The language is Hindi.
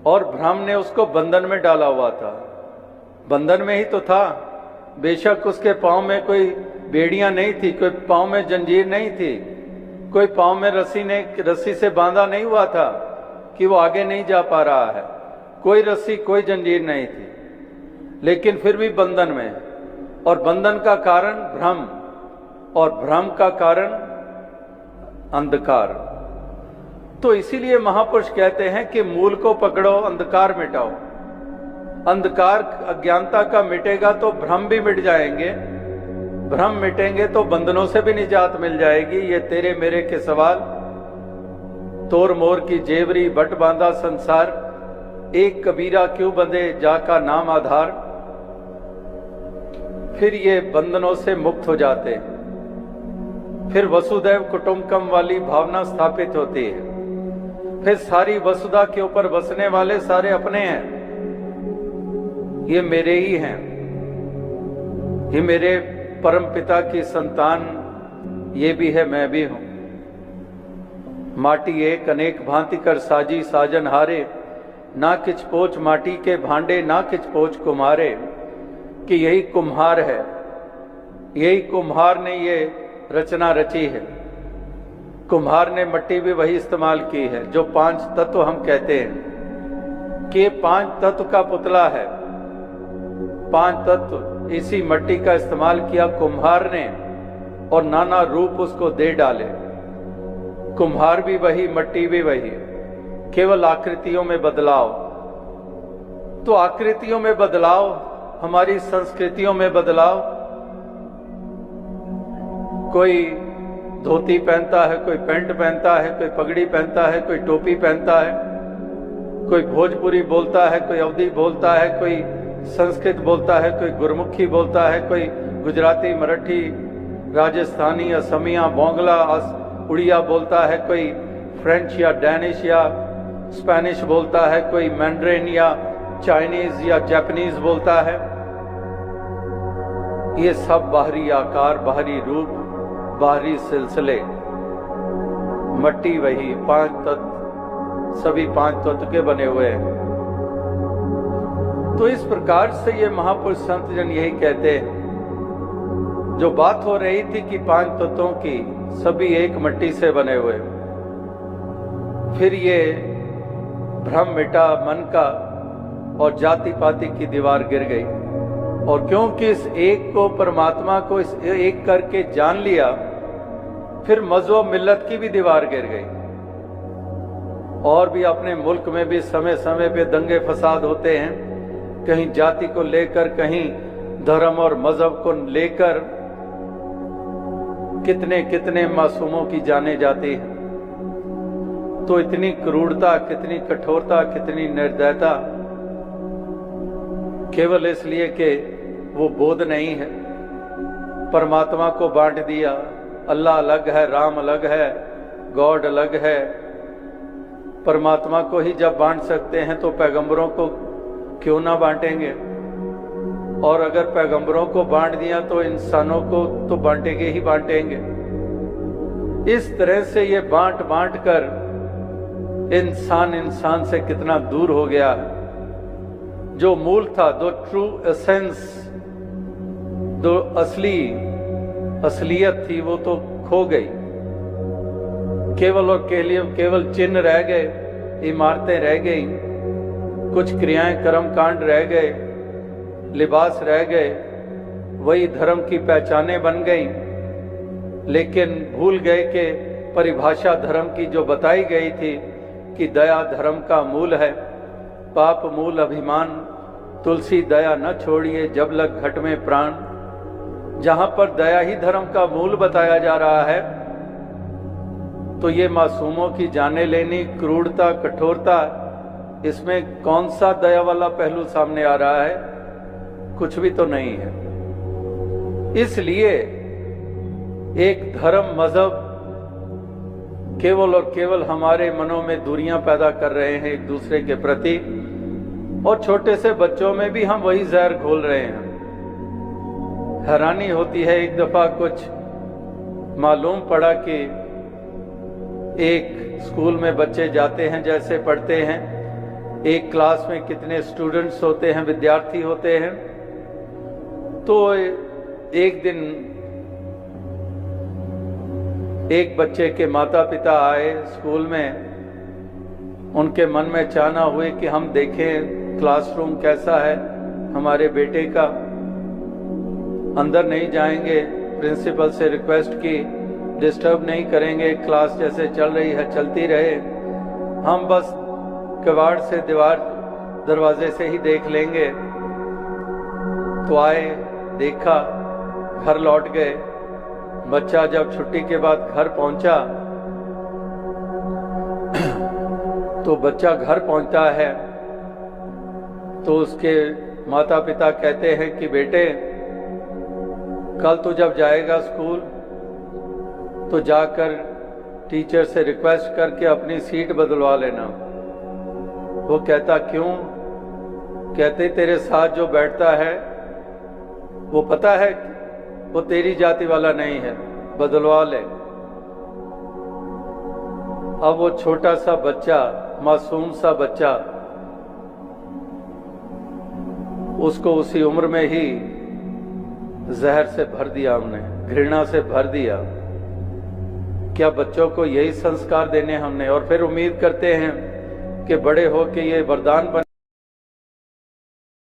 और भ्रम ने उसको बंधन में डाला हुआ था। बंधन में ही तो था, बेशक उसके पांव में कोई बेड़ियां नहीं थी, कोई पांव में जंजीर नहीं थी, कोई पांव में रस्सी से बांधा नहीं हुआ था कि वो आगे नहीं जा पा रहा है, कोई रस्सी कोई जंजीर नहीं थी, लेकिन फिर भी बंधन में। और बंधन का कारण भ्रम, और भ्रम का कारण अंधकार। तो इसीलिए महापुरुष कहते हैं कि मूल को पकड़ो, अंधकार मिटाओ। अंधकार अज्ञानता का मिटेगा तो भ्रम भी मिट जाएंगे, भ्रम मिटेंगे तो बंधनों से भी निजात मिल जाएगी। ये तेरे मेरे के सवाल, तोर मोर की जेवरी बट बांधा संसार, एक कबीरा क्यों बंधे जाका नाम आधार। फिर ये बंधनों से मुक्त हो जाते हैं, फिर वसुदैव कुटुंबकम वाली भावना स्थापित होती है, फिर सारी वसुधा के ऊपर बसने वाले सारे अपने हैं, ये मेरे ही हैं, ये मेरे परम पिता की संतान, ये भी है मैं भी हूं। माटी एक अनेक भांति कर साजी साजन हारे, ना किच पोच माटी के भांडे ना किच पोच कुम्हारे। कि यही कुम्हार है, यही कुम्हार ने ये रचना रची है। कुम्हार ने मिट्टी भी वही इस्तेमाल की है जो 5 तत्व हम कहते हैं कि 5 तत्व का पुतला है। 5 तत्व इसी मिट्टी का इस्तेमाल किया कुम्हार ने और नाना रूप उसको दे डाले। कुम्हार भी वही, मिट्टी भी वही, केवल आकृतियों में बदलाव। तो आकृतियों में बदलाव, हमारी संस्कृतियों में बदलाव। कोई धोती पहनता है, कोई पैंट पहनता है, कोई पगड़ी पहनता है, कोई टोपी पहनता है, कोई भोजपुरी बोलता है, कोई अवधी बोलता है, कोई संस्कृत बोलता है, कोई गुरमुखी बोलता है, कोई गुजराती, मराठी, राजस्थानी, असमिया, बांग्ला, उड़िया बोलता है, कोई फ्रेंच या डैनिश या स्पेनिश बोलता है, कोई मैंड्रिन या चाइनीज या जापानीज बोलता है। ये सब बाहरी आकार, बाहरी रूप, बाहरी सिलसिले, मिट्टी वही, 5 तत्व, सभी 5 तत्व के बने हुए हैं। तो इस प्रकार से ये महापुरुष संत जन यही कहते हैं। जो बात हो रही थी कि 5 तत्वों की, सभी एक मिट्टी से बने हुए। फिर ये भ्रम मिटा मन का और जाति पाति की दीवार गिर गई। और क्योंकि इस एक को, परमात्मा को इस एक करके जान लिया, फिर मजहब मिल्लत की भी दीवार गिर गई। और भी अपने मुल्क में भी समय समय पे दंगे फसाद होते हैं, कहीं जाति को लेकर, कहीं धर्म और मजहब को लेकर कितने कितने मासूमों की जाने जाती है। तो इतनी क्रूरता, कितनी कठोरता, कितनी निर्दयता, केवल इसलिए कि वो बोध नहीं है। परमात्मा को बांट दिया, अल्लाह अलग है, राम अलग है, गॉड अलग है। परमात्मा को ही जब बांट सकते हैं तो पैगंबरों को क्यों ना बांटेंगे। और अगर पैगंबरों को बांट दिया तो इंसानों को तो बांटेंगे ही बांटेंगे। इस तरह से ये बांट बांट कर इंसान इंसान से कितना दूर हो गया है। जो मूल था, दो ट्रू एसेंस, जो असली असलियत थी, वो तो खो गई। केवल और केवल चिन्ह रह गए, इमारतें रह गई, कुछ क्रियाएं, कर्म कांड रह गए, लिबास रह गए, वही धर्म की पहचानें बन गई। लेकिन भूल गए कि परिभाषा धर्म की जो बताई गई थी कि दया धर्म का मूल है, पाप मूल अभिमान, तुलसी दया न छोड़िए जब लग घट में प्राण। जहां पर दया ही धर्म का मूल बताया जा रहा है, तो ये मासूमों की जाने लेनी, क्रूरता, कठोरता, इसमें कौन सा दया वाला पहलू सामने आ रहा है? कुछ भी तो नहीं है। इसलिए एक धर्म, मजहब केवल और केवल हमारे मनों में दूरियां पैदा कर रहे हैं एक दूसरे के प्रति, और छोटे से बच्चों में भी हम वही जहर घोल रहे हैं। हैरानी होती है, एक दफा कुछ मालूम पड़ा कि एक स्कूल में बच्चे जाते हैं, जैसे पढ़ते हैं एक क्लास में कितने स्टूडेंट्स होते हैं, विद्यार्थी होते हैं। तो एक दिन एक बच्चे के माता पिता आए स्कूल में। उनके मन में चाहना हुई कि हम देखें क्लासरूम कैसा है हमारे बेटे का। अंदर नहीं जाएंगे, प्रिंसिपल से रिक्वेस्ट की, डिस्टर्ब नहीं करेंगे, क्लास जैसे चल रही है चलती रहे, हम बस कबाड़ से दरवाजे से ही देख लेंगे। तो आए, देखा, घर लौट गए। बच्चा जब छुट्टी के बाद घर पहुंचा तो बच्चा घर पहुंचता है तो उसके माता पिता कहते हैं कि बेटे, कल तू जब जाएगा स्कूल तो जाकर टीचर से रिक्वेस्ट करके अपनी सीट बदलवा लेना। वो कहता क्यों? कहते तेरे साथ जो बैठता है वो पता है वो तेरी जाति वाला नहीं है, बदलवा ले। अब वो छोटा सा बच्चा, मासूम सा बच्चा, उसको उसी उम्र में ही जहर से भर दिया हमने, घृणा से भर दिया। क्या बच्चों को यही संस्कार देने हमने? और फिर उम्मीद करते हैं कि बड़े हो के ये वरदान बन